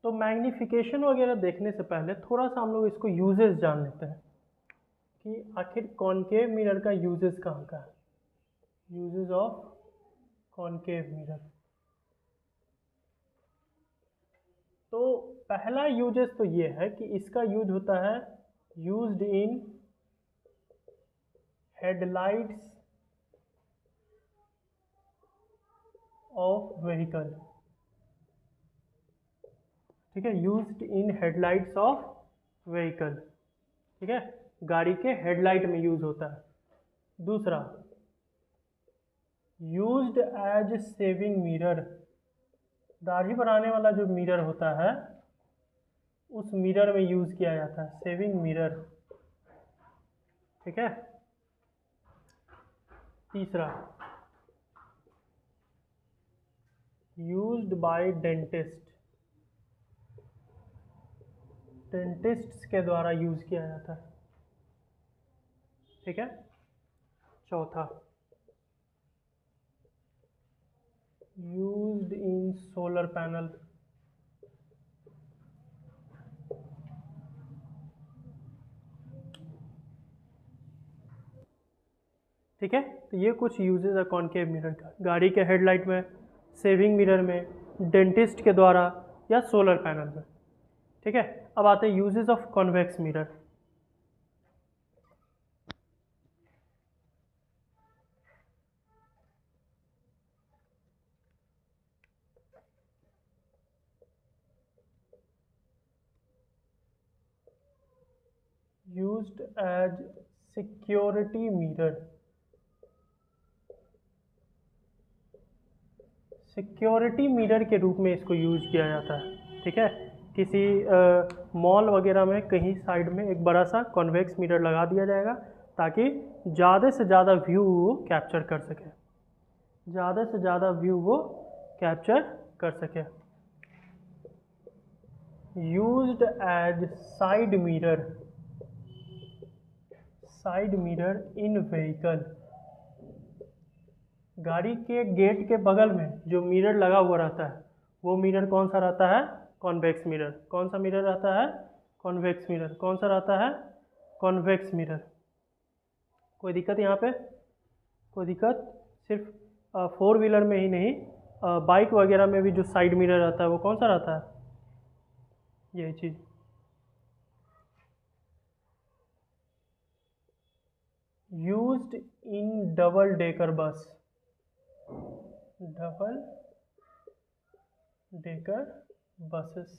तो मैग्नीफिकेशन वगैरह देखने से पहले थोड़ा सा हम लोग इसको यूजेस जान लेते हैं कि आखिर कॉनकेव मिरर का यूजेस कहाँ का है। Uses of concave mirror. तो पहला यूजेस तो ये है कि इसका यूज होता है used in headlights of vehicle. ठीक है, used in headlights of vehicle. ठीक है, गाड़ी के हेडलाइट में यूज होता है। दूसरा, यूज्ड एज सेविंग मिरर। दाढ़ी बनाने वाला जो मिरर होता है उस मिरर में यूज किया जाता है, सेविंग मिरर। ठीक है। तीसरा, यूज्ड बाय डेंटिस्ट। डेंटिस्ट्स के द्वारा यूज किया जाता है। ठीक है। चौथा, यूज्ड इन सोलर पैनल। ठीक है, तो ये कुछ यूजेस है कॉनकेव मिरर का, गाड़ी के हेडलाइट में, सेविंग मिरर में, डेंटिस्ट के द्वारा या सोलर पैनल में। ठीक है, अब आते हैं uses of convex mirror. Used as security mirror. Security mirror के रूप में इसको यूज किया जाता है। ठीक है, किसी मॉल वगैरह में कहीं साइड में एक बड़ा सा कॉन्वेक्स मिरर लगा दिया जाएगा ताकि ज़्यादा से ज़्यादा व्यू वो कैप्चर कर सके, ज़्यादा से ज़्यादा व्यू वो कैप्चर कर सके। Used as side mirror. Side mirror in vehicle. गाड़ी के गेट के बगल में जो मिरर लगा हुआ रहता है वो मिरर कौन सा रहता है? Convex mirror. कौन सा मिरर रहता है? Convex mirror. कौन सा रहता है? Convex mirror. कोई दिक्कत यहाँ पे? कोई दिक्कत? सिर्फ फोर व्हीलर में ही नहीं, बाइक वगैरह में भी जो साइड मिरर रहता है वो कौन सा रहता है? यही चीज़। Used in double decker bus. Double decker buses.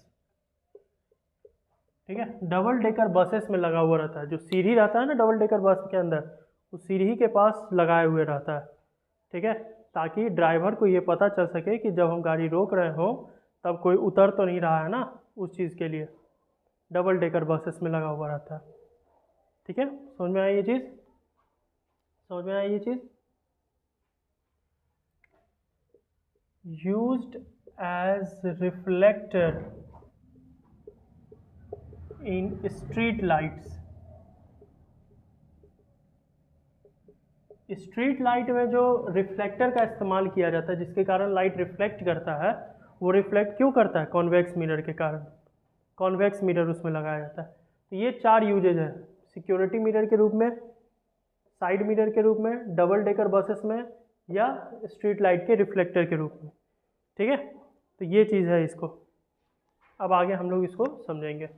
ठीक है, डबल डेकर बसेस में लगा हुआ रहता है। जो सीढ़ी रहता है ना डबल डेकर बस के अंदर, उस सीढ़ी के पास लगाए हुए रहता है। ठीक है, ताकि ड्राइवर को ये पता चल सके कि जब हम गाड़ी रोक रहे हो तब कोई उतर तो नहीं रहा है ना, उस चीज़ के लिए डबल डेकर बसेस में लगा हुआ रहता है। ठीक है, समझ में आई ये चीज़? समझ में आई ये चीज़? यूज्ड एज रिफ्लेक्टर इन स्ट्रीट लाइट्स। स्ट्रीट लाइट में जो रिफ्लेक्टर का इस्तेमाल किया जाता है जिसके कारण लाइट रिफ्लेक्ट करता है, वो रिफ्लेक्ट क्यों करता है? कॉन्वेक्स मिरर के कारण। कॉन्वेक्स मिरर उसमें लगाया जाता है। तो ये चार यूजेज है, सिक्योरिटी मिरर के रूप में, साइड मिरर के रूप में, डबल डेकर बसेस में, या स्ट्रीट लाइट के रिफ्लेक्टर के रूप में। ठीक है, तो ये चीज़ है इसको। अब आगे हम लोग इसको समझेंगे।